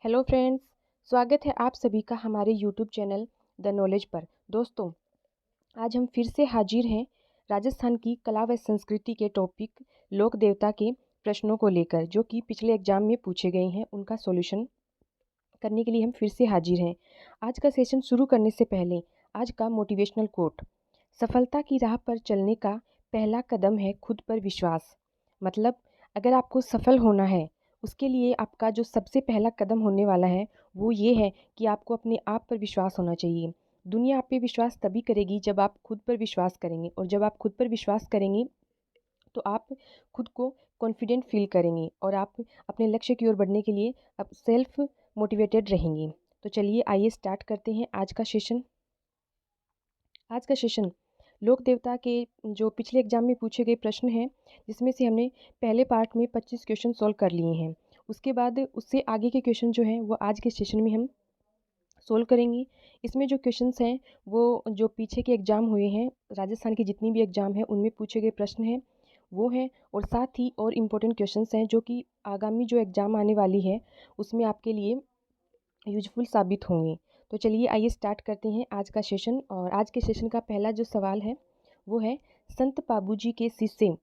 Hello friends, स्वागत है आप सभी का हमारे यूट्यूब चैनल द नॉलेज पर। दोस्तों, आज हम फिर से हाजिर हैं राजस्थान की कला व संस्कृति के टॉपिक लोक देवता के प्रश्नों को लेकर, जो कि पिछले एग्जाम में पूछे गए हैं। उनका सॉल्यूशन करने के लिए हम फिर से हाजिर हैं। आज का सेशन शुरू करने से पहले आज का मोटिवेशनल कोट। सफलता की राह पर चलने का पहला कदम है खुद पर विश्वास। मतलब, अगर आपको सफल होना है, उसके लिए आपका जो सबसे पहला कदम होने वाला है वो ये है कि आपको अपने आप पर विश्वास होना चाहिए। दुनिया आप पे विश्वास तभी करेगी जब आप खुद पर विश्वास करेंगे, और जब आप खुद पर विश्वास करेंगे तो आप खुद को कॉन्फिडेंट फील करेंगे और आप अपने लक्ष्य की ओर बढ़ने के लिए अब सेल्फ मोटिवेटेड रहेंगे। तो चलिए आइए स्टार्ट करते हैं आज का सेशन। आज का सेशन लोक देवता के जो पिछले एग्जाम में पूछे गए प्रश्न हैं, जिसमें से हमने पहले पार्ट में 25 क्वेश्चन सॉल्व कर लिए हैं। उसके बाद उससे आगे के क्वेश्चन जो हैं वो आज के सेशन में हम सोल्व करेंगे। इसमें जो क्वेश्चंस हैं वो जो पीछे के एग्ज़ाम हुए हैं, राजस्थान के जितनी भी एग्ज़ाम हैं उनमें पूछे गए प्रश्न हैं वो हैं, और साथ ही और इम्पोर्टेंट क्वेश्चंस हैं जो कि आगामी जो एग्ज़ाम आने वाली है उसमें आपके लिए यूजफुल साबित होंगे। तो चलिए आइए स्टार्ट करते हैं आज का सेशन। और आज के सेशन का पहला जो सवाल है वो है, संत पाबूजी के शिष्य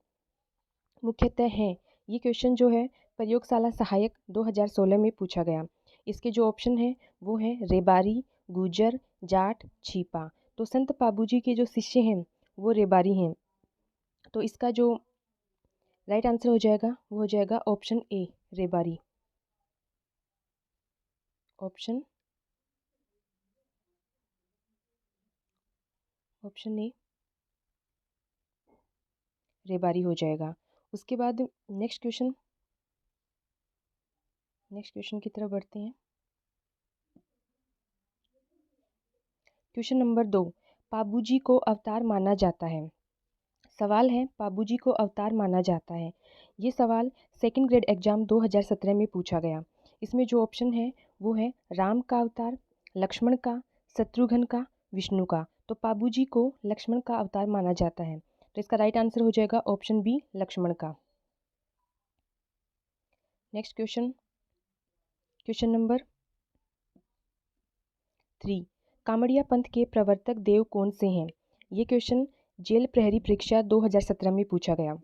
मुख्यतः हैं। ये क्वेश्चन जो है प्रयोगशाला सहायक 2016 में पूछा गया। इसके जो ऑप्शन हैं वो हैं रेबारी, गुजर, जाट, छिपा। तो संत पाबूजी के जो शिष्य हैं वो रेबारी हैं। तो इसका जो राइट आंसर हो जाएगा वो हो जाएगा option A, Rebari. Option option A, Rebari हो जाएगा। उसके बाद नेक्स्ट क्वेश्चन की तरफ बढ़ते हैं। क्वेश्चन नंबर 2, पाबूजी को अवतार माना जाता है। सवाल है, पाबूजी को अवतार माना जाता है। ये सवाल सेकंड ग्रेड एग्जाम 2017 में पूछा गया। इसमें जो ऑप्शन है वो है राम का अवतार, लक्ष्मण का, शत्रुघ्न का, विष्णु का। तो पाबूजी को लक्ष्मण का अवतार माना जाता है। तो इसका राइट आंसर हो जाएगा ऑप्शन बी, लक्ष्मण का। Next question, question number 3, Kamadia पंथ के प्रवर्तक देव कौन से हैं। ये क्वेश्चन जेल प्रहरी परीक्षा 2017 में पूछा गया।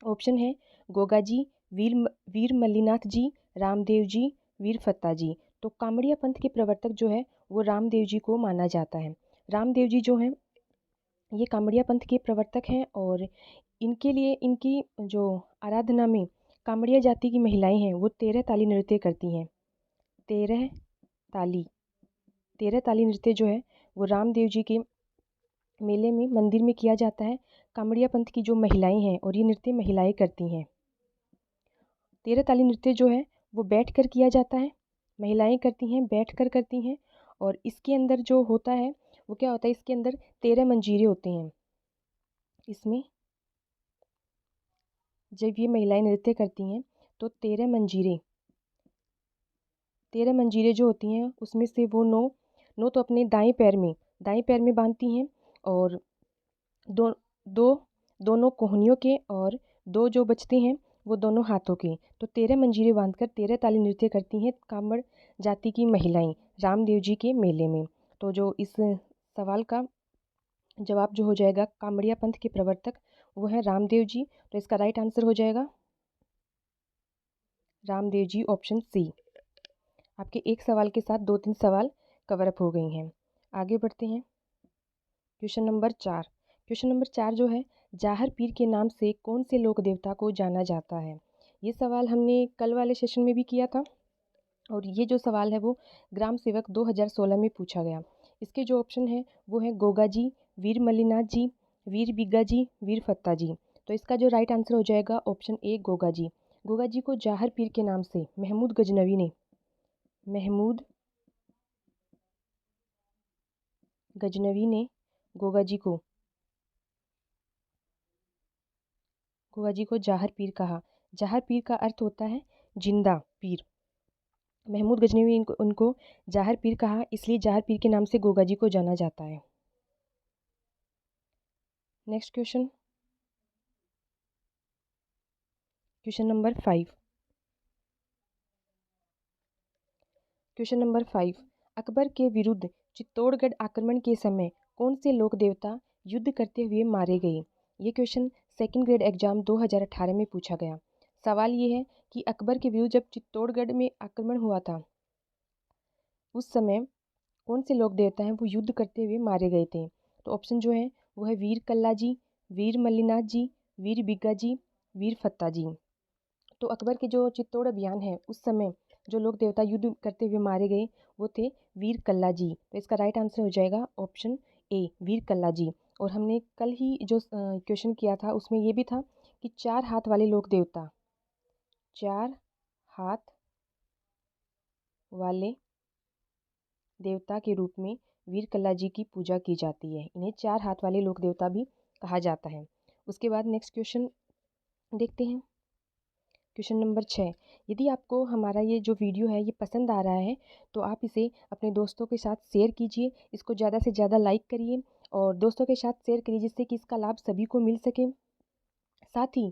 ऑप्शन है गोगाजी, वीर मल्लीनाथ जी, रामदेव जी, वीर फत्ता जी। तो कामड़िया पंथ के प्रवर्तक जो है वो रामदेव जी को माना जाता है। रामदेव जी जो हैं ये कामड़िया पंथ के प्रवर्तक हैं, और इनके लिए इनकी जो आराधना में कामड़िया जाति की महिलाएं हैं वो 13 ताली नृत्य करती हैं। 13 ताली 13 ताली नृत्य जो है वो रामदेव जी के मेले में मंदिर में किया जाता है। कामड़िया पंथ की जो महिलाएं हैं, और ये नृत्य महिलाएं करती हैं। 13 ताली नृत्य जो है वो बैठ कर किया जाता है, महिलाएं करती हैं, बैठ कर करती हैं। और इसके अंदर जो होता है वो क्या होता है, इसके अंदर 13 मंजीरे होते हैं। इसमें जब ये महिलाएं नृत्य करती हैं तो 13 मंजीरे जो होती हैं उसमें से वो नौ तो अपने दाएं पैर में बांधती हैं, और दो दो दोनों कोहनियों के, और दो जो बचते हैं वो दोनों हाथों के। तो 13 मंजीरे बांधकर 13 ताली नृत्य करती हैं कांवड़ जाति की महिलाएं रामदेव जी के मेले में। तो जो इस सवाल का जवाब जो हो जाएगा, कामड़िया पंथ के प्रवर्तक वो है रामदेव जी। तो इसका राइट आंसर हो जाएगा रामदेव जी, ऑप्शन सी। आपके एक सवाल के साथ 2-3 सवाल कवर अप हो गई हैं। आगे बढ़ते हैं। Question number 4। क्वेश्चन नंबर 4 जो है, जाहर पीर के नाम से कौन से लोक देवता को जाना जाता है। ये सवाल हमने कल वाले सेशन में भी किया था, और ये जो सवाल है वो ग्राम सेवक 2016 में पूछा गया। इसके जो ऑप्शन है वो है गोगा जी, वीर मल्लीनाथ जी, वीर बिग्गा जी, वीर फत्ता जी। तो इसका जो राइट आंसर हो जाएगा ऑप्शन ए, गोगा जी। गोगा जी को जाहर पीर के नाम से महमूद गजनवी ने गोगा जी को जाहर पीर कहा। जाहर पीर का अर्थ होता है जिंदा पीर। महमूद गजनवी उनको जाहर पीर कहा, इसलिए जाहर पीर के नाम से गोगा जी को जाना जाता है। Next question, question number 5। Question number 5, Akbar के विरुद्ध चित्तौड़गढ़ आक्रमण के समय कौन से लोक देवता युद्ध करते हुए मारे गए? ये क्वेश्चन सेकंड ग्रेड एग्जाम 2018 में पूछा गया। सवाल ये है कि अकबर के विरुद्ध जब चित्तौड़गढ़ में आक्रमण हुआ था उस समय कौन से लोक देवता हैं वो युद्ध करते हुए मारे गए थे? तो ऑप्शन जो है वो है वीर कल्ला जी, वीर मल्लीनाथ जी, वीर बिग्गा जी, वीर फत्ता जी। तो अकबर के जो चित्तौड़ अभियान है उस समय जो लोक देवता युद्ध करते हुए मारे गए वो थे वीर कल्ला जी। तो इसका राइट आंसर हो जाएगा ऑप्शन ए, वीर कल्ला जी। और हमने कल ही जो क्वेश्चन किया था उसमें ये भी था कि 4 हाथ वाले लोक देवता, 4 हाथ वाले देवता के रूप में वीर कल्ला जी की पूजा की जाती है। इन्हें 4 हाथ वाले लोक देवता भी कहा जाता है। उसके बाद नेक्स्ट क्वेश्चन देखते हैं। क्वेश्चन नंबर 6, यदि आपको हमारा ये जो वीडियो है ये पसंद आ रहा है तो आप इसे अपने दोस्तों के साथ शेयर कीजिए, इसको ज़्यादा से ज़्यादा लाइक करिए और दोस्तों के साथ शेयर करिए जिससे कि इसका लाभ सभी को मिल सके। साथ ही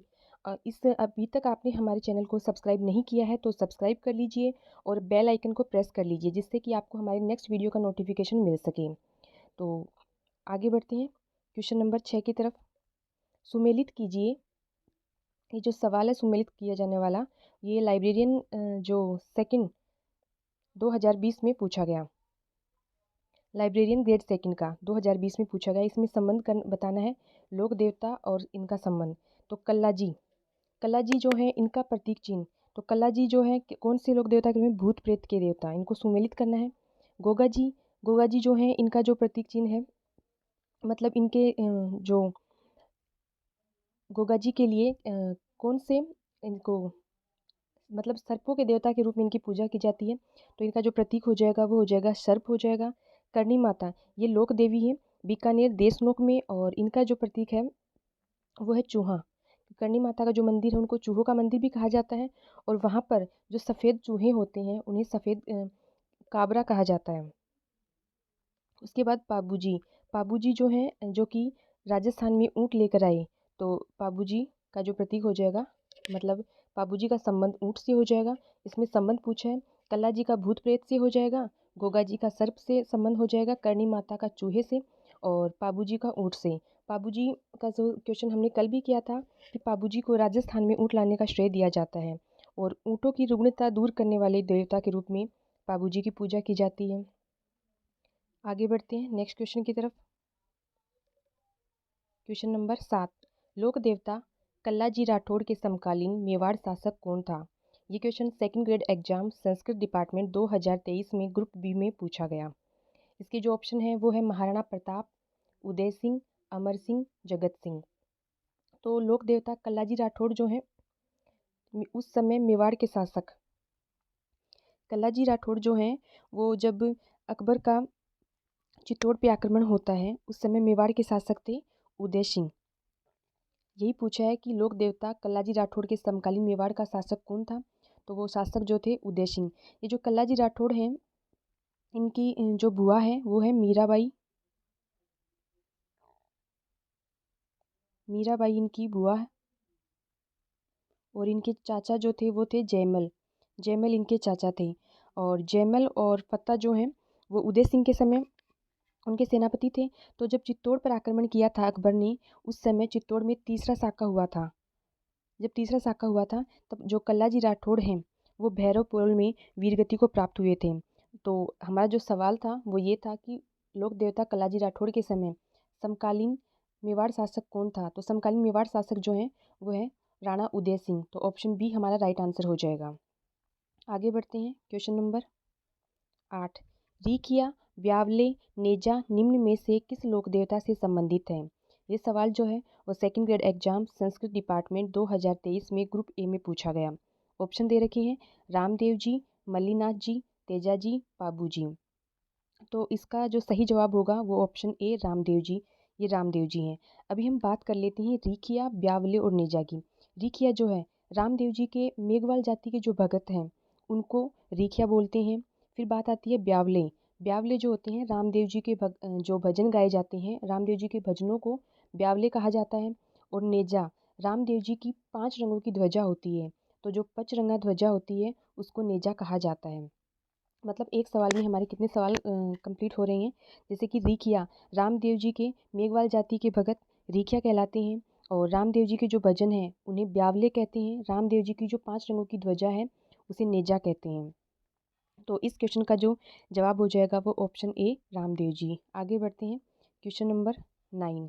इस अभी तक आपने हमारे चैनल को सब्सक्राइब नहीं किया है तो सब्सक्राइब कर लीजिए और बेल आइकन को प्रेस कर लीजिए जिससे कि आपको हमारे नेक्स्ट वीडियो का नोटिफिकेशन मिल सके। तो आगे बढ़ते हैं क्वेश्चन नंबर 6 की तरफ। सुमेलित कीजिए, ये जो सवाल है सुमेलित किया जाने वाला ये लाइब्रेरियन जो सेकंड 2020 में पूछा गया, लाइब्रेरियन ग्रेड सेकंड का 2020 में पूछा गया। इसमें संबंध बताना है लोक देवता और इनका संबंध। तो कल्ला जी, कल्ला जी जो है इनका प्रतीक चिन्ह, तो कल्ला जी जो है कौन से लोक देवता के रूप में? भूत प्रेत के देवता, इनको सुमेलित करना है। गोगा जी, गोगा जी जो है इनका जो प्रतीक चिन्ह है मतलब इनके जो गोगा जी के लिए कौन से इनको मतलब सर्पों के देवता के रूप में इनकी पूजा की जाती है। तो इनका जो प्रतीक हो जाएगा वो हो जाएगा सर्प हो जाएगा। करणी माता ये लोक देवी है बीकानेर देशनोक में और इनका जो प्रतीक है वो है चूहा। करणी माता का जो मंदिर है उनको चूहों का मंदिर भी कहा जाता है और वहाँ पर जो सफ़ेद चूहे होते हैं उन्हें सफ़ेद काबरा कहा जाता है। उसके बाद पाबूजी, पाबूजी जो है जो कि राजस्थान में ऊँट लेकर आए, तो पाबूजी का जो प्रतीक हो जाएगा मतलब पाबूजी का संबंध ऊँट से हो जाएगा। इसमें संबंध पूछा है, कल्ला जी का भूत प्रेत से हो जाएगा, गोगा जी का सर्प से संबंध हो जाएगा, करणी माता का चूहे से और पाबूजी का ऊँट से। पाबूजी का जो क्वेश्चन हमने कल भी किया था कि पाबूजी को राजस्थान में ऊँट लाने का श्रेय दिया जाता है और ऊँटों की रुग्णता दूर करने वाले देवता के रूप में पाबूजी की पूजा की जाती है। आगे बढ़ते हैं नेक्स्ट क्वेश्चन की तरफ। क्वेश्चन नंबर 7, लोक देवता कल्ला जी राठौड़ के समकालीन मेवाड़ शासक कौन था? ये question second grade exam Sanskrit department 2023 में ग्रुप बी में पूछा गया। इसके जो ऑप्शन है वो है महाराणा प्रताप, उदय सिंह, अमर सिंह, जगत सिंह। तो लोक देवता कल्ला जी राठौड़ जो हैं उस समय मेवाड़ के शासक, कल्ला जी राठौड़ जो हैं वो जब अकबर का चित्तौड़ पे आक्रमण होता है उस समय मेवाड़ के शासक थे उदय सिंह। यही पूछा है कि लोक देवता कल्ला जी राठौड़ के समकालीन मेवाड़ का शासक कौन था? तो वो शासक जो थे उदय सिंह। ये जो कल्ला जी राठौड़ हैं इनकी जो बुआ है वो है मीराबाई, मीराबाई इनकी बुआ है और इनके चाचा जो थे वो थे जयमल, जयमल इनके चाचा थे और जयमल और फत्ता जो हैं वो उदय सिंह के समय उनके सेनापति थे। तो जब चित्तौड़ पर आक्रमण किया था अकबर ने उस समय चित्तौड़ में तीसरा साका हुआ था। जब तीसरा साका हुआ था तब जो कल्ला जी राठौड़ हैं वो भैरवपुर में वीरगति को प्राप्त हुए थे। तो हमारा जो सवाल था वो ये था कि लोक देवता कल्ला जी राठौड़ के समय समकालीन मेवाड़ शासक कौन था? तो समकालीन मेवाड़ शासक जो हैं वो है राणा उदय सिंह। तो ऑप्शन बी हमारा राइट आंसर हो जाएगा। आगे बढ़ते हैं क्वेश्चन नंबर 8, रीखिया, ब्यावले, नेजा निम्न में से किस लोक देवता से संबंधित है? ये सवाल जो है वो second grade exam Sanskrit department 2023 में ग्रुप ए में पूछा गया। ऑप्शन दे रखे हैं रामदेव जी, मल्लीनाथ जी, तेजा जी, पाबू जी। तो इसका जो सही जवाब होगा वो ऑप्शन ए रामदेव जी, ये रामदेव जी हैं। अभी हम बात कर लेते हैं रीखिया, ब्यावले और नेजा की। रीखिया जो है रामदेव जी के मेघवाल जाति के जो भगत हैं उनको रीखिया बोलते हैं। फिर बात आती है ब्यावले, ब्यावले जो होते हैं रामदेव जी के जो भजन गाए जाते हैं रामदेव जी के भजनों को ब्यावले कहा जाता है। और नेजा, रामदेव जी की 5 रंगों की ध्वजा होती है तो जो 5 रंगा ध्वजा होती है उसको नेजा कहा जाता है। मतलब एक सवाल में हमारे कितने सवाल कंप्लीट हो रहे हैं। जैसे कि रिखिया, रामदेव जी के मेघवाल जाति के भगत रिखिया कहलाते हैं। और रामदेव जी के जो भजन हैं उन्हें ब्यावले कहते हैं। रामदेव जी की जो 5 रंगों की ध्वजा है उसे नेजा कहते हैं। तो इस क्वेश्चन का जो जवाब हो जाएगा वो ऑप्शन ए रामदेव जी। आगे बढ़ते हैं। क्वेश्चन नंबर 9,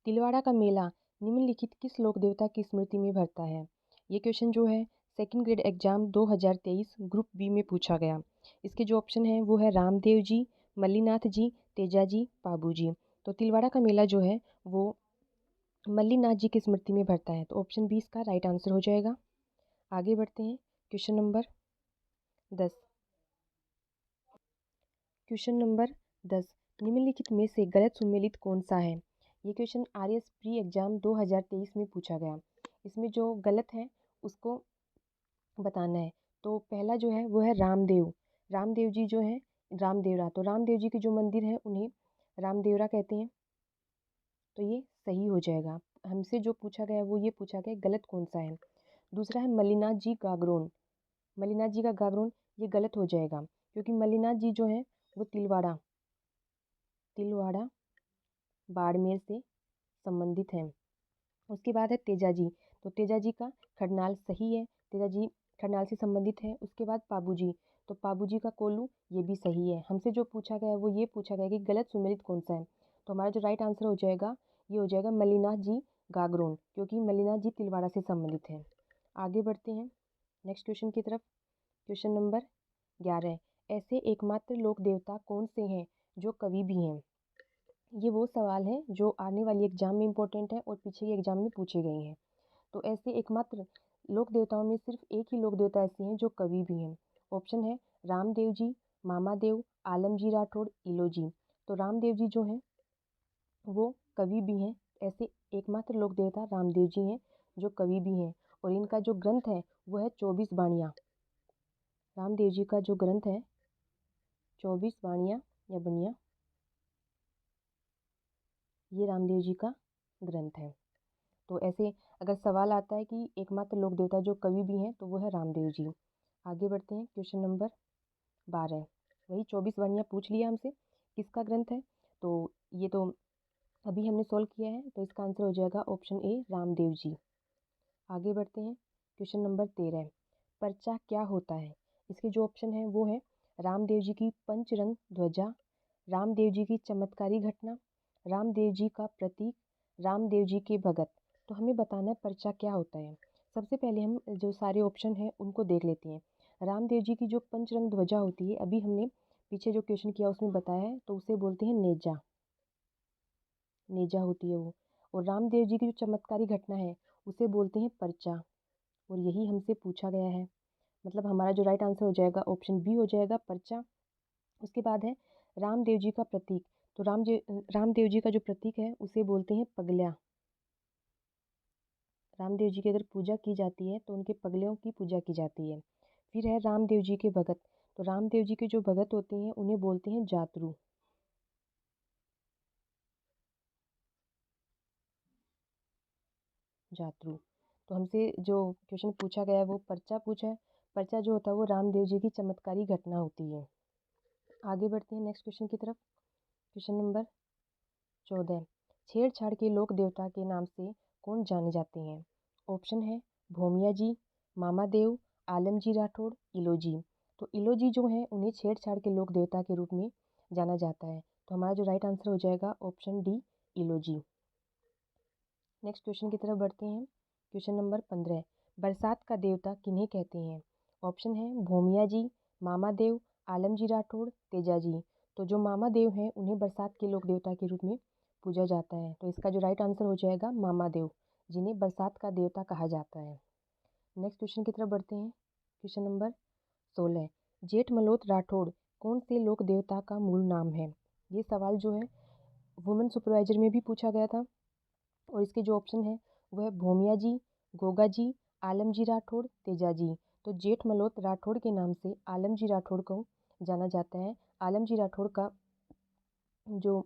तिलवाड़ा का मेला निम्नलिखित किस लोक देवता की स्मृति में भरता है। ये क्वेश्चन जो है second grade exam 2023 group B में पूछा गया। इसके जो ऑप्शन है वो है रामदेव जी, मल्लीनाथ जी, तेजा जी, पाबू जी। तो तिलवाड़ा का मेला जो है वो मल्लीनाथ जी की स्मृति में भरता है। तो ऑप्शन बी इसका राइट आंसर हो जाएगा। आगे बढ़ते हैं। क्वेश्चन नंबर 10, क्वेश्चन नंबर 10, निम्नलिखित में से गलत सुमेलित कौन सा है। ये क्वेश्चन आरएस प्री एग्जाम 2023 में पूछा गया। इसमें जो गलत है उसको बताना है। तो पहला जो है वो है रामदेव। रामदेव जी जो है रामदेवरा, तो रामदेव जी के जो मंदिर है उन्हें रामदेवरा कहते हैं। तो ये सही हो जाएगा। हमसे जो पूछा गया है वो ये पूछा गया गलत कौन सा है। दूसरा है मल्लीनाथ जी गागरोन। मल्लीनाथ जी का गागरोन, ये गलत हो जाएगा क्योंकि मल्लीनाथ जी जो है वो तिलवाड़ा तिलवाड़ा बाड़मेर से संबंधित हैं। उसके बाद है तेजा जी। तो तेजा जी का खरनाल सही है। तेजा जी खरनाल से संबंधित है। उसके बाद पाबू जी, तो पाबू जी का कोल्लू, ये भी सही है। हमसे जो पूछा गया है वो ये पूछा गया कि गलत सुमेलित कौन सा है। तो हमारा जो राइट आंसर हो जाएगा ये हो जाएगा मल्लीनाथ जी गागरोन, क्योंकि मल्लीनाथ जी तिलवाड़ा से संबंधित हैं। आगे बढ़ते हैं नेक्स्ट क्वेश्चन की तरफ। क्वेश्चन नंबर 11, ऐसे एकमात्र लोक देवता कौन से हैं जो कवि भी हैं। ये वो सवाल हैं जो आने वाली एग्जाम में इंपॉर्टेंट है और पीछे के एग्जाम में पूछे गए हैं। तो ऐसे एकमात्र लोक देवताओं में सिर्फ एक ही लोक देवता ऐसे हैं जो कवि भी हैं। ऑप्शन है रामदेव जी, मामादेव, आलमजी राठौड़, इलोजी। तो रामदेव जी जो हैं वो कवि भी हैं। ऐसे एकमात्र लोक देवता रामदेव जी हैं जो कवि भी हैं। और इनका जो ग्रंथ है वो है 24 बाणियाँ। रामदेव जी का जो ग्रंथ है 24 बाणियाँ या बनिया, ये रामदेव जी का ग्रंथ है। तो ऐसे अगर सवाल आता है कि एकमात्र लोक देवता जो कवि भी हैं तो वो है रामदेव जी। आगे बढ़ते हैं। क्वेश्चन नंबर 12, वही 24 वाणियाँ पूछ लिया हमसे किसका ग्रंथ है। तो ये तो अभी हमने सॉल्व किया है, तो इसका आंसर हो जाएगा ऑप्शन ए रामदेव जी। आगे बढ़ते हैं। क्वेश्चन नंबर 13, पर्चा क्या होता है। इसके जो ऑप्शन है वो है रामदेव जी की पंचरंग ध्वजा, रामदेव जी की चमत्कारी घटना, रामदेव जी का प्रतीक, रामदेव जी के भगत। तो हमें बताना है पर्चा क्या होता है। सबसे पहले हम जो सारे ऑप्शन हैं उनको देख लेते हैं। रामदेव जी की जो पंचरंग ध्वजा होती है, अभी हमने पीछे जो क्वेश्चन किया उसमें बताया है, तो उसे बोलते हैं नेजा। नेजा होती है वो। और रामदेव जी की जो चमत्कारी घटना है उसे बोलते हैं पर्चा। और यही हमसे पूछा गया है। मतलब हमारा जो राइट आंसर हो जाएगा ऑप्शन बी हो जाएगा पर्चा। उसके बाद है रामदेव जी का प्रतीक। तो रामदेव जी का जो प्रतीक है उसे बोलते हैं पगल्या। रामदेव जी की अगर पूजा की जाती है तो उनके पगलियों की पूजा की जाती है। फिर है रामदेव जी के भगत। तो रामदेव जी के जो भगत होते हैं उन्हें बोलते हैं जातरू। जातरू। तो हमसे जो क्वेश्चन पूछा गया है वो पर्चा पूछा है। पर्चा जो होता है वो रामदेव जी की चमत्कारी घटना होती है। आगे बढ़ते हैं नेक्स्ट क्वेश्चन की तरफ। क्वेश्चन नंबर 14, छेड़छाड़ के लोक देवता के नाम से कौन जाने जाते हैं। ऑप्शन है भोमिया जी, मामादेव, आलमजी राठौड़, इलोजी। तो इलोजी जो है उन्हें छेड़छाड़ के लोक देवता के रूप में जाना जाता है। तो हमारा जो राइट आंसर हो जाएगा ऑप्शन डी इलोजी। नेक्स्ट क्वेश्चन की तरफ बढ़ते हैं। क्वेश्चन नंबर 15, बरसात का देवता किन्हें कहते हैं। ऑप्शन है भोमिया जी, मामादेव, आलमजी राठौड़, तेजा जी। तो जो मामादेव हैं उन्हें बरसात के लोक देवता के रूप में पूजा जाता है। तो इसका जो राइट आंसर हो जाएगा मामादेव, जिन्हें बरसात का देवता कहा जाता है। नेक्स्ट क्वेश्चन की तरफ बढ़ते हैं। क्वेश्चन नंबर 16, जेठ मल्होत्र राठौड़ कौन से लोक देवता का मूल नाम है। ये सवाल जो है वुमेन सुपरवाइजर में भी पूछा गया था। और इसके जो ऑप्शन है वो है भोमिया जी, गोगा जी, आलमजी राठौड़, तेजा जी। तो जेठ मल्होत्र राठौड़ के नाम से आलमजी राठौड़ को जाना जाता है। आलमजी राठौड़ का जो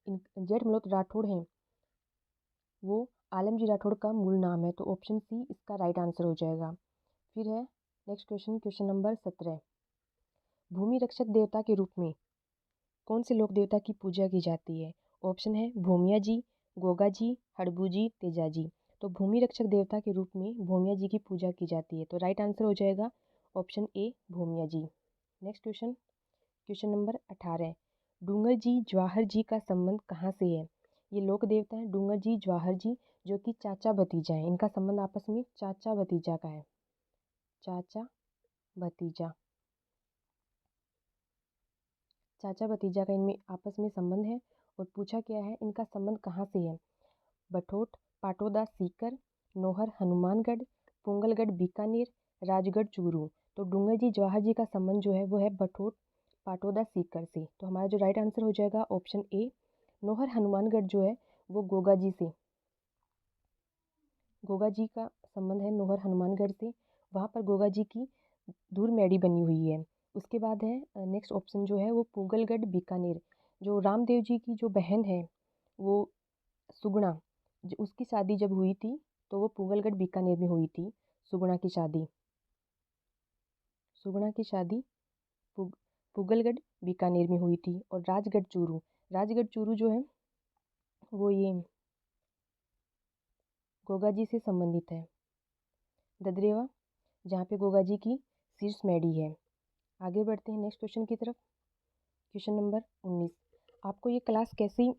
जेठ मल्होत्र राठौड़ हैं वो आलमजी राठौड़ का मूल नाम है। तो ऑप्शन सी इसका राइट आंसर हो जाएगा। फिर है नेक्स्ट क्वेश्चन, क्वेश्चन नंबर 17, भूमि रक्षक देवता के रूप में कौन से लोक देवता की पूजा की जाती है? ऑप्शन है भूमिया जी, गोगा जी, हड़बू जी, तेजा जी। तो भूमि रक्षक देवता के रूप में भूमिया जी की पूजा की जाती है। तो राइट आंसर हो जाएगा option A Bhumiya ji. Next question, question number 18। Dungar ji Jawahar ji का संबंध कहाँ से है? ये लोक देवता है डूंगर जी जवाहर जी, जो कि चाचा भतीजा है। इनका संबंध आपस में चाचा भतीजा का है, चाचा भतीजा, चाचा भतीजा का इनमें आपस में संबंध है। और पूछा क्या है, इनका संबंध कहाँ से है? बठोट, पाटोदा सीकर, नौहर हनुमानगढ़, पुंगलगढ़ बीकानेर, राजगढ़ चूरू। तो डूंगर जी जवाहर जी का संबंध जो है वो है बठोट पाटोदा सीकर से। तो हमारा जो राइट आंसर हो जाएगा ऑप्शन ए। नौहर हनुमानगढ़ जो है वो गोगा जी से, गोगा जी का संबंध है नौहर हनुमानगढ़ से। वहाँ पर गोगा जी की धूल मेड़ी बनी हुई है। उसके बाद है नेक्स्ट ऑप्शन जो है वो पुंगलगढ़ बीकानेर। जो रामदेव जी की जो बहन है वो सुगुणा, उसकी शादी जब हुई थी तो वो पुंगलगढ़ बीकानेर में हुई थी। सुगुणा की शादी, सुगुणा की शादी पुंगलगढ़ बीकानेर में हुई थी। और राजगढ़ चूरू, राजगढ़ चूरू जो है वो ये गोगा जी से संबंधित है। ददरेवा, जहाँ पे गोगा जी की शीर्ष मैडी है। आगे बढ़ते हैं नेक्स्ट क्वेश्चन की तरफ। Question number 19। आपको ये क्लास कैसी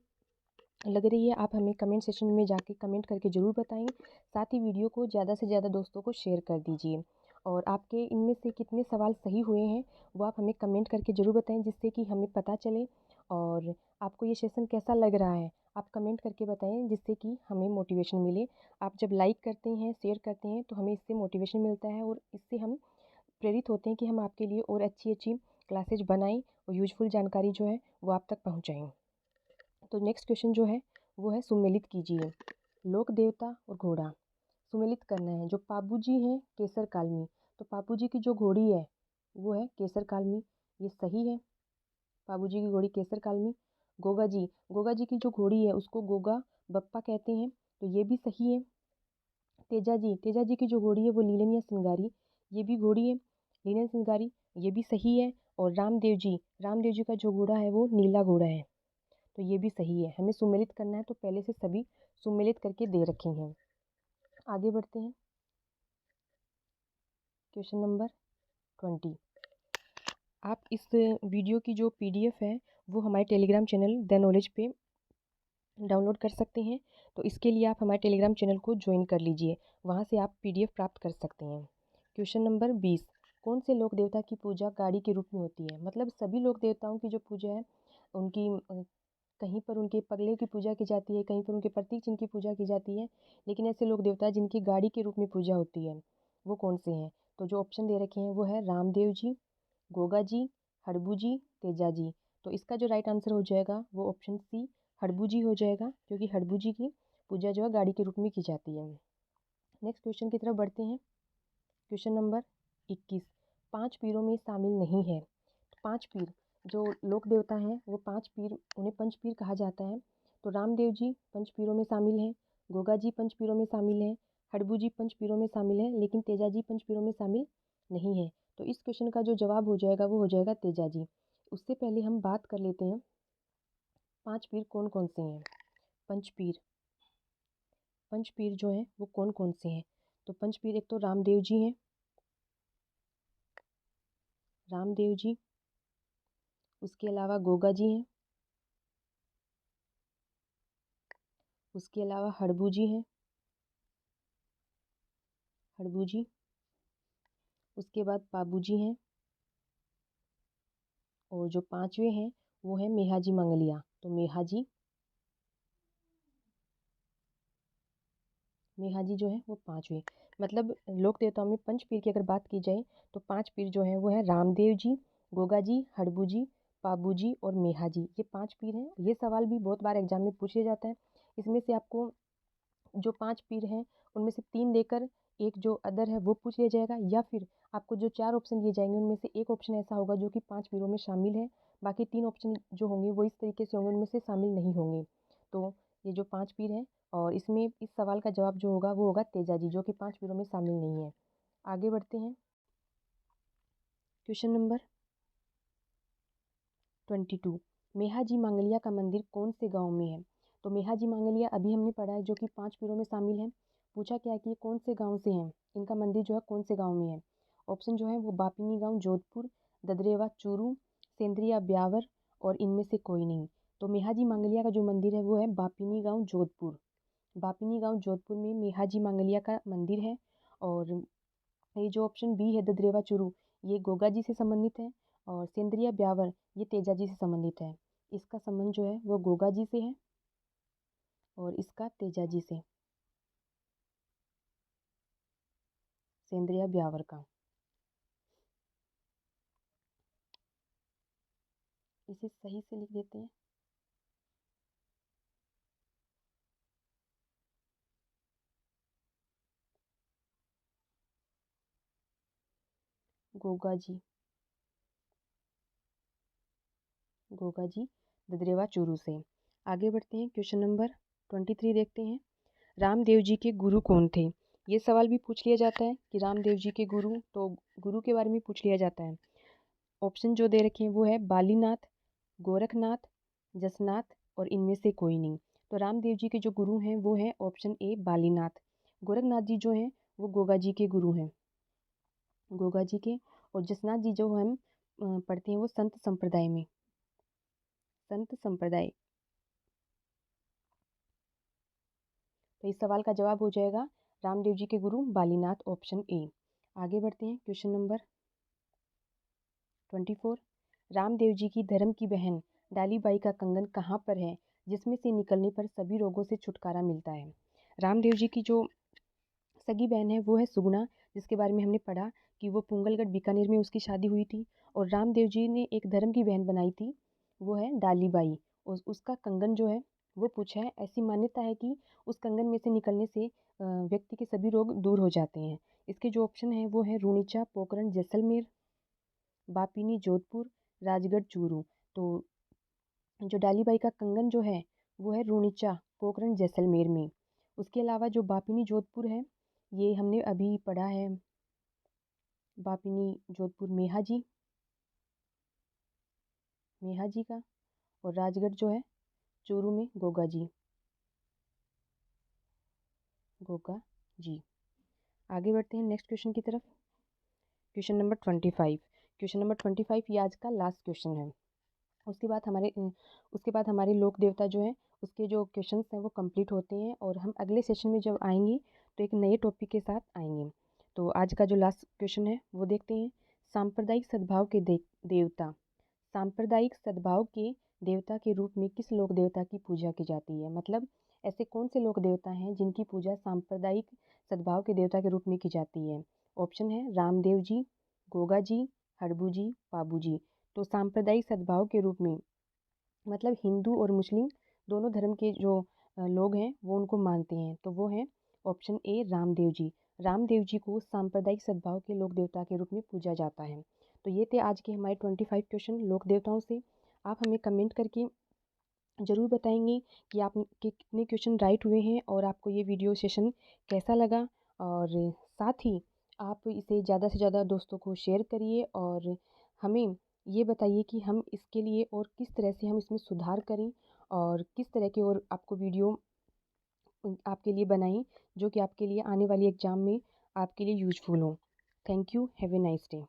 लग रही है आप हमें कमेंट सेक्शन में जाके कमेंट करके ज़रूर बताएं। साथ ही वीडियो को ज़्यादा से ज़्यादा दोस्तों को शेयर कर दीजिए। और आपके इनमें से कितने सवाल सही हुए हैं वो आप हमें कमेंट करके ज़रूर बताएं, जिससे कि हमें पता चले। और आपको ये सेशन कैसा लग रहा है आप कमेंट करके बताएं, जिससे कि हमें मोटिवेशन मिले। आप जब लाइक करते हैं, शेयर करते हैं तो हमें इससे मोटिवेशन मिलता है और इससे हम प्रेरित होते हैं कि हम आपके लिए और अच्छी अच्छी क्लासेज बनाएं और यूजफुल जानकारी जो है वो आप तक पहुँचाएँ। तो नेक्स्ट क्वेश्चन जो है वो है सुमेलित कीजिए। लोक देवता और घोड़ा सुमेलित करना है। जो पाबू जी हैं केसर कालमी, तो पापू जी की जो घोड़ी है वो है केसर कालमी, ये सही है। पाबू जी की घोड़ी केसर कालमी। गोगा जी, गोगा जी की जो घोड़ी है उसको गोगा बप्पा कहते हैं, तो ये भी सही है। तेजा जी, तेजा जी की जो घोड़ी है वो लीलन या सिंगारी, ये भी घोड़ी है लीलन सिंगारी, ये भी सही है। और रामदेव जी, रामदेव जी का जो घोड़ा है वो नीला घोड़ा है, तो ये भी सही है। हमें सुमेलित करना है तो पहले से सभी सुमेलित करके दे रखे हैं। आगे बढ़ते हैं क्वेश्चन नंबर 20। आप इस वीडियो की जो पीडीएफ है वो हमारे टेलीग्राम चैनल द नॉलेज पे डाउनलोड कर सकते हैं। तो इसके लिए आप हमारे टेलीग्राम चैनल को ज्वाइन कर लीजिए, वहाँ से आप पीडीएफ प्राप्त कर सकते हैं। Question number 20। कौन से लोक देवता की पूजा गाड़ी के रूप में होती है? मतलब सभी लोक देवताओं की जो पूजा है उनकी कहीं पर उनके पगले की पूजा की जाती है, कहीं पर उनके प्रतीक चिन्ह की पूजा की जाती है, लेकिन ऐसे लोक देवता जिनकी गाड़ी के रूप में पूजा होती है वो कौन से हैं? तो जो ऑप्शन दे रखे हैं वो है रामदेव जी, गोगा जी, हड़बू जी, तेजा जी। तो इसका जो राइट आंसर हो जाएगा वो ऑप्शन सी हड़बू जी हो जाएगा, क्योंकि हड़बू जी की पूजा जो है गाड़ी के रूप में की जाती है। नेक्स्ट क्वेश्चन की तरफ बढ़ते हैं। Question number 21। पांच पीरों में शामिल नहीं है। तो पांच पीर जो लोक देवता हैं वो पांच पीर, उन्हें पंच पीर कहा जाता है। तो रामदेव जी पंच पीरों में शामिल हैं, गोगा जी पंच पीरों में शामिल हैं, हड़बू जी पंच पीरों में शामिल हैं, लेकिन तेजा जी पंच पीरों में शामिल नहीं है। तो इस क्वेश्चन का जो जवाब हो जाएगा वो हो जाएगा तेजा जी। उससे पहले हम बात कर लेते हैं पांच पीर कौन कौन से हैं। पंच पीर, पंच पीर जो हैं वो कौन कौन से हैं? तो पंच पीर एक तो रामदेव जी हैं, रामदेव जी, उसके अलावा गोगा जी हैं, उसके अलावा हड़बू जी हैं, हड़बू जी, उसके बाद पाबू जी हैं, और जो पांचवे हैं वो है मेहाजी मंगलिया। तो मेहाजी, मेहाजी जो है वो पांचवे। मतलब लोक देवताओं में पंच पीर की अगर बात की जाए तो पांच पीर जो हैं वो है रामदेव जी, गोगा जी, हड़बू जी, पाबू जी और मेहाजी, ये पांच पीर हैं। ये सवाल भी बहुत बार एग्जाम में पूछे जाता है। इसमें से आपको जो पांच पीर हैं उनमें से तीन देकर एक जो अदर है वो पूछ लिया जाएगा, या फिर आपको जो चार ऑप्शन दिए जाएंगे उनमें से एक ऑप्शन ऐसा होगा जो कि पांच पीरों में शामिल है, बाकी तीन ऑप्शन जो होंगे वो इस तरीके से होंगे उनमें से शामिल नहीं होंगे। तो ये जो पांच पीर हैं, और इसमें इस सवाल का जवाब जो होगा वो होगा तेजा जी, जो कि पांच पीरों में शामिल नहीं है। आगे बढ़ते हैं क्वेश्चन नंबर 22 मेहाजी मांगलिया का मंदिर कौन से गांव में है? तो मेहाजी मांगलिया अभी हमने पढ़ा है, जो कि 5 पीरों में शामिल है। पूछा क्या कि ये कौन से गांव से हैं, इनका मंदिर जो है कौन से गांव में है। ऑप्शन जो है वो बापिनी गांव जोधपुर, ददरेवा चूरू, सेंद्रिया ब्यावर और इनमें से कोई नहीं। तो मेहाजी मांगलिया का जो मंदिर है वो है बापिनी गांव जोधपुर। बापिनी गांव जोधपुर में मेहाजी मांगलिया का मंदिर है। और ये जो ऑप्शन बी है ददरेवा चूरू, ये गोगा जी से संबंधित है। और सेंद्रिया ब्यावर ये तेजा जी से संबंधित है। इसका संबंध जो है वो गोगा जी से है और इसका तेजा जी से, सेंद्रिया ब्यावर का। इसे सही से लिख देते हैं। गोगा जी, गोगा जी ददरेवा चूरू से। आगे बढ़ते हैं, क्वेश्चन नंबर 23 देखते हैं। रामदेव जी के गुरु कौन थे? ये सवाल भी पूछ लिया जाता है कि रामदेव जी के गुरु, तो गुरु के बारे में पूछ लिया जाता है। ऑप्शन जो दे रखे हैं वो है बालीनाथ, गोरखनाथ, जसनाथ और इनमें से कोई नहीं। तो रामदेव जी के जो गुरु हैं वो है ऑप्शन ए बालीनाथ। गोरखनाथ जी जो हैं वो गोगा जी के गुरु हैं, गोगा जी के। और जसनाथ जी जो हम पढ़ते हैं वो संत संप्रदाय में, संत संप्रदाय। तो इस सवाल का जवाब हो जाएगा रामदेव जी के गुरु बालीनाथ, ऑप्शन ए। आगे बढ़ते हैं, क्वेश्चन नंबर 24 रामदेव जी की धर्म की बहन डालीबाई का कंगन कहाँ पर है, जिसमें से निकलने पर सभी रोगों से छुटकारा मिलता है? रामदेव जी की जो सगी बहन है वो है सुगुणा, जिसके बारे में हमने पढ़ा कि वो पुंगलगढ़ बीकानेर में उसकी शादी हुई थी। और रामदेव जी ने एक धर्म की बहन बनाई थी, वो है डालीबाई। उसका कंगन जो है वो पूछा है। ऐसी मान्यता है कि उस कंगन में से निकलने से व्यक्ति के सभी रोग दूर हो जाते हैं। इसके जो ऑप्शन है वो है रूणीचा, पोखरण, जैसलमेर, बापिनी जोधपुर, राजगढ़ चूरू। तो जो डालीबाई का कंगन जो है वो है रूणीचा, पोखरण, जैसलमेर में। उसके अलावा जो बापिनी जोधपुर है, ये हमने अभी पढ़ा है, बापिनी जोधपुर मेहाजी, मेहाजी का। और राजगढ़ जो है चूरू में गोगा जी, गोगा जी। आगे बढ़ते हैं नेक्स्ट क्वेश्चन की तरफ। क्वेश्चन नंबर 25, क्वेश्चन नंबर 25 ये आज का लास्ट क्वेश्चन है। उसके बाद हमारे लोक देवता जो हैं उसके जो क्वेश्चंस हैं वो कंप्लीट होते हैं, और हम अगले सेशन में जब आएंगे तो एक नए टॉपिक के साथ आएंगे। तो आज का जो लास्ट क्वेश्चन है वो देखते हैं। सांप्रदायिक सद्भाव के देवता, सांप्रदायिक सद्भाव के देवता के रूप में किस लोक देवता की पूजा की जाती है? मतलब ऐसे कौन से लोक देवता हैं जिनकी पूजा सांप्रदायिक सद्भाव के देवता के रूप में की जाती है? ऑप्शन है रामदेव जी, गोगा जी, हड़बू जी, पाबू जी। तो सांप्रदायिक सद्भाव के रूप में मतलब हिंदू और मुस्लिम दोनों धर्म के जो लोग हैं वो उनको मानते हैं, तो वो है ऑप्शन ए रामदेव जी। रामदेव जी को सांप्रदायिक सद्भाव के लोक देवता के रूप में पूजा जाता है। तो ये थे आज के हमारे 25 क्वेश्चन लोक देवताओं से। आप हमें कमेंट करके ज़रूर बताएंगे कि आपके कितने क्वेश्चन राइट हुए हैं और आपको ये वीडियो सेशन कैसा लगा। और साथ ही आप इसे ज़्यादा से ज़्यादा दोस्तों को शेयर करिए, और हमें ये बताइए कि हम इसके लिए और किस तरह से हम इसमें सुधार करें, और किस तरह के और आपको वीडियो आपके लिए बनाएं जो कि आपके लिए आने वाली एग्ज़ाम में आपके लिए यूजफुल हो। Thank you, have a nice day.